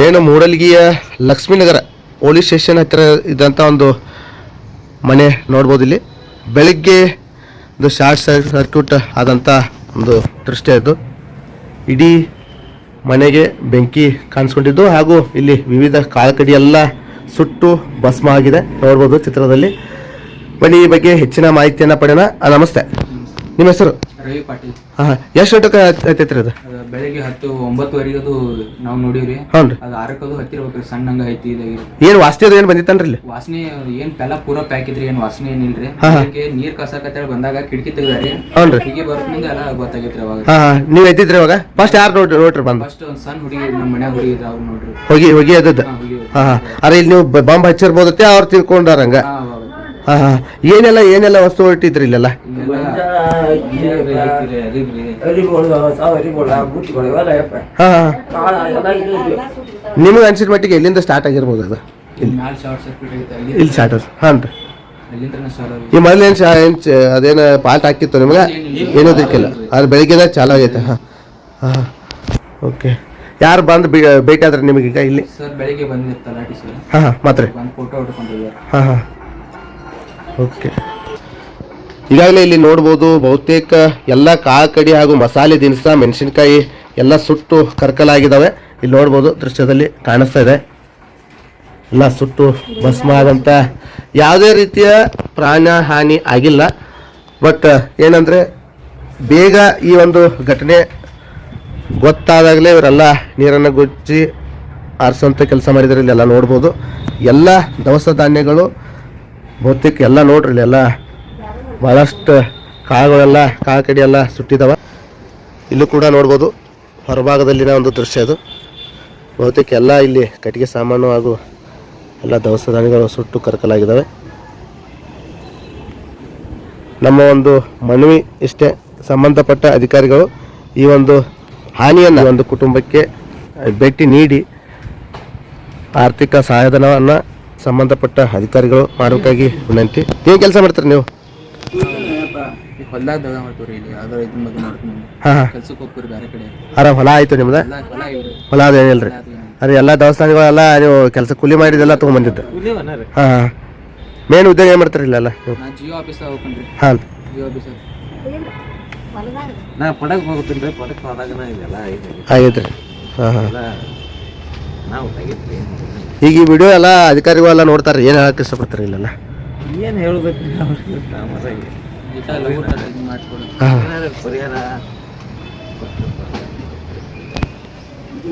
ಏನು ಮೂಡಲ್ಗಿಯ Lakshminagar police station ಹತ್ತಿರ ಇದ್ದಂಥ ಒಂದು ಮನೆ ನೋಡ್ಬೋದು. ಇಲ್ಲಿ ಬೆಳಗ್ಗೆ ಒಂದು ಶಾರ್ಟ್ ಸರ್ಕ್ಯೂಟ್ ಆದಂಥ ಒಂದು ದೃಶ್ಯ ಇದು. ಇಡೀ ಮನೆಗೆ ಬೆಂಕಿ ಕಾಣಿಸ್ಕೊಂಡಿದ್ದು ಹಾಗೂ ಇಲ್ಲಿ ವಿವಿಧ ಕಾಳಕಡಿ ಎಲ್ಲ ಸುಟ್ಟು ಭಸ್ಮ ಆಗಿದೆ ನೋಡ್ಬೋದು ಚಿತ್ರದಲ್ಲಿ. ಬನ್ನಿ ಈ ಬಗ್ಗೆ ಹೆಚ್ಚಿನ ಮಾಹಿತಿಯನ್ನು ಪಡೆಯೋಣ. ನಮಸ್ತೆ, ನಿಮ್ಮ ಹೆಸರು? ರವಿ ಪಾಟೀಲ್. ಎಷ್ಟು ಗಂಟೆಗೆ ಐತೈತ್ರಿ ಅದು? ಬೆಳಿಗ್ಗೆ 9:09 ಅದು ನಾವು ನೋಡಿವ್ರಿ. ಹ್ಞೂ ರೀ. ಅದು 6 ಹತ್ತಿರಬೇಕ್ರಿ. ಸಣ್ಣಂಗ ಐತಿ. ಏನು ವಾಸನೆ ಅದು ಏನು ಬಂದಿತ್ತನ್ರಿ ಇಲ್ಲಿ? ವಾಸನೆ ಏನ್ ಪೆಲ್ಲ ಪೂರ ಪ್ಯಾಕ್ ಇದ್ರಿ. ಏನ್ ವಾಸನೆ ಏನಿಲ್ರಿ. ನೀರ್ ಕಸಕತ್ತೇಳಿ ಬಂದಾಗ ಕಿಟಕಿ ತೆಗ್ದಾರಿ. ಹ್ಞೂ ಹೀಗೆ ಬರೋದ್ ಮುಂದೆ ಎಲ್ಲ ಗೊತ್ತಾಗೈತ್ರಿ ಅವಾಗ. ನೀವು ಎದ್ದಿದ್ರಿ ಅವಾಗ? ಫಸ್ಟ್ ಯಾರು ನೋಡ್ರಿ ಬಂದು? ಫಸ್ಟ್ ಒಂದ್ ಸಣ್ಣ ಹುಡುಗಿ ನಮ್ಮ ಮನ್ಯಾಗ ಹುಡುಗಿ ಇದ್ರ ಅವ್ರು ನೋಡ್ರಿ. ಹೋಗಿ ಅದ. ಅರೆ ಇಲ್ಲಿ ನೀವು ಬಾಂಬ್ ಹಚ್ಚಿರ್ಬೋದತ್ತೆ ಅವ್ರು ತಿಳ್ಕೊಂಡಾರಂಗ. ಏನೆಲ್ಲ ವಸ್ತು ಹೊರಟಿದ್ರಿ ಇಲ್ಲೆಲ್ಲ? ನಿಮಗೆ ಅನ್ಸಿದ ಮಟ್ಟಿಗೆ ಎಲ್ಲಿಂದ ಸ್ಟಾರ್ಟ್ ಆಗಿರ್ಬೋದು ಅದು? ಇಲ್ಲಿ ಸ್ಟಾರ್ಟ್. ಹಾಂ ರೀ. ಈ ಮೊದಲೇನು ಅದೇನು ಪಾಲ್ಟ್ ಹಾಕಿತ್ತು ನಿಮಗೆ? ಏನೂ ದಿಕ್ಕಿಲ್ಲ. ಅದು ಬೆಳಿಗ್ಗೆ ಚಾಲು ಆಗೈತೆ. ಹಾಂ ಓಕೆ. ಯಾರು ಬಂದು ಬೇಕಾದ್ರೆ ನಿಮಗೀಗ ಇಲ್ಲಿ? ಸರ್ ಬೆಳಿಗ್ಗೆ ಬಂದಿರ್ತಾರೆ ತಲಾಟಿ ಸರ್. ಹಾಂ ಮಾತ್ರ ಫೋಟೋ ಹೊಡ್ಕೊಂಡಿದ್ದಾರೆ. ಹಾಂ ಓಕೆ. ಈಗಾಗಲೇ ಇಲ್ಲಿ ನೋಡ್ಬೋದು ಬಹುತೇಕ ಎಲ್ಲ ಕಾಳಕಡಿ ಹಾಗೂ ಮಸಾಲೆ ದಿನಸ ಮೆಣಸಿನ್ಕಾಯಿ ಎಲ್ಲ ಸುಟ್ಟು ಕರ್ಕಲಾಗಿದ್ದಾವೆ. ಇಲ್ಲಿ ನೋಡ್ಬೋದು ದೃಶ್ಯದಲ್ಲಿ ಕಾಣಿಸ್ತಾ ಇದೆ. ಎಲ್ಲ ಸುಟ್ಟು ಭಸ್ಮ ಆದಂಥ ಯಾವುದೇ ರೀತಿಯ ಪ್ರಾಣ ಹಾನಿ ಆಗಿಲ್ಲ. ಬಟ್ ಏನಂದರೆ ಬೇಗ ಈ ಒಂದು ಘಟನೆ ಗೊತ್ತಾದಾಗಲೇ ಇವರೆಲ್ಲ ನೀರನ್ನು ಗುಚ್ಚಿ ಆರಿಸೋಂಥ ಕೆಲಸ ಮಾಡಿದರೆ ಇಲ್ಲೆಲ್ಲ ನೋಡ್ಬೋದು. ಎಲ್ಲ ದವಸ ಧಾನ್ಯಗಳು ಬಹುತೇಕ ಎಲ್ಲ ನೋಡ್ರಿ ಇಲ್ಲೆಲ್ಲ ಭಾಳಷ್ಟು ಕಾಳುಗಳೆಲ್ಲ ಕಾಳಕಡಿ ಎಲ್ಲ ಸುಟ್ಟಿದ್ದಾವೆ. ಇಲ್ಲೂ ಕೂಡ ನೋಡ್ಬೋದು ಹೊರಭಾಗದಲ್ಲಿನ ಒಂದು ದೃಶ್ಯ ಇದು. ಬಹುತೇಕ ಎಲ್ಲ ಇಲ್ಲಿ ಕಟ್ಟಿಗೆ ಸಾಮಾನು ಹಾಗೂ ಎಲ್ಲ ದವಸ ಧಾನ್ಯಗಳು ಸುಟ್ಟು ಕರಕಲಾಗಿದ್ದಾವೆ. ನಮ್ಮ ಒಂದು ಮನವಿ ಇಷ್ಟೇ, ಸಂಬಂಧಪಟ್ಟ ಅಧಿಕಾರಿಗಳು ಈ ಒಂದು ಹಾನಿಯನ್ನು ಒಂದು ಕುಟುಂಬಕ್ಕೆ ಭೇಟಿ ನೀಡಿ ಆರ್ಥಿಕ ಸಹಾಯಧನವನ್ನು ಸಂಬಂಧಪಟ್ಟ ಅಧಿಕಾರಿಗಳು ಮಾಡಬೇಕಾಗಿ ವಿನಂತಿ. ಏನು ಕೆಲಸ ಮಾಡ್ತೀರಿ ನೀವು? ಹೊಲದಾಗ ದಗ ಮಾಡ್ತೀವಿ ಇಲ್ಲಿ. ಯಾವ್ದೋ ಇದನ್ನ ಬಗ್ಗೆ ಮಾಡ್ತೀವಿ. ಕೆಲ್ಸಕ್ಕೆ ಹೋಗ್ತೀವಿ ಬೇರೆ ಕಡೆ. ಹೊಲ ಆಯ್ತು ನಿಮ್ದು? ಹೊಲ ಅದು ಏನಿಲ್ರಿ. ಅದೇ ಎಲ್ಲ ದೇವಸ್ಥಾನಗಳೆಲ್ಲ ನೀವು ಕೆಲಸ ಕೂಲಿ ಮಾಡಿದೆಲ್ಲ ತೊಗೊಂಬಂದಿದ್ದು? ಹಾಂ. ಮೇನ್ ಉದ್ಯೋಗ ಏನು ಮಾಡ್ತೀರಿ ಇಲ್ಲೆಲ್ಲ? ಜಿಯೋ ಆಫೀಸಾಗ ಹೋಗ್ತೀನಿ. ಹಾಂ. ಜಿಯೋ ಆಫೀಸಾಗ ನಾ ಪಡಕ್ ಹೋಗ್ತೀನಿ ರೀ. ಪಡಕ್ ಹೋದಾಗನ ಇದೆಲ್ಲ ಆಗೈತೆ ರೀ. ಹಾಂ. ಈಗ ಈ ವಿಡಿಯೋ ಎಲ್ಲ ಅಧಿಕಾರಿಗಳೆಲ್ಲ ನೋಡ್ತಾರೆ. ಏನು ಹೇಳಕ್ಕೆ ಇಷ್ಟಪಡ್ತಾರೆ ಇಲ್ಲೆಲ್ಲ? ಏನು ಹೇಳ್ಬೇಕು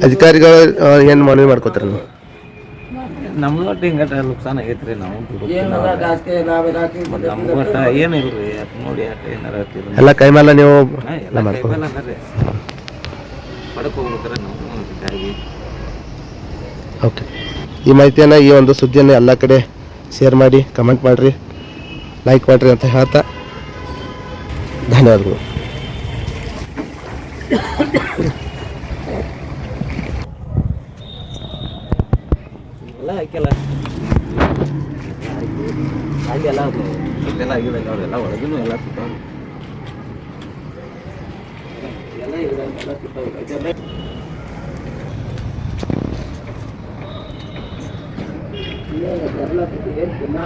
ಅಧಿಕಾರಿಗಳು ಏನು ಮನವಿ ಮಾಡ್ಕೋತಾರೆ ನೀವು? ನಮ್ಮ ಒಟ್ಟು ಹಿಂಗಟ ನುಕ್ಸಾನ ಆಗೈತೆ ರೀ. ನಾವು ನಮ್ಮ ಒಟ್ಟು ಏನಿಲ್ರಿ. ನೋಡಿ ಏನಾರ ಎಲ್ಲ ಕೈ ಮೇಲೆ ನೀವು ಪಡಕ್ ಹೋಗ್ಬೇಕಾರೆ ನಾವು ಓಕೆ. ಈ ಮಾಹಿತಿಯನ್ನು ಈ ಒಂದು ಸುದ್ದಿಯನ್ನು ಎಲ್ಲ ಕಡೆ ಶೇರ್ ಮಾಡಿ, ಕಮೆಂಟ್ ಮಾಡಿರಿ, ಲೈಕ್ ಮಾಡಿರಿ ಅಂತ ಹೇಳ್ತಾ ಧನ್ಯವಾದಗಳು. ಎಲ್ಲ ಹಾಕಿಲ್ಲ ಹಾಗೆಲ್ಲ ಇಲ್ಲೆಲ್ಲ ಆಗಿದೆ. ಅವರೆಲ್ಲ ಒಳಗೂ ಎಲ್ಲ ಸಿಗ್ತಾವೆ. ಎಲ್ಲ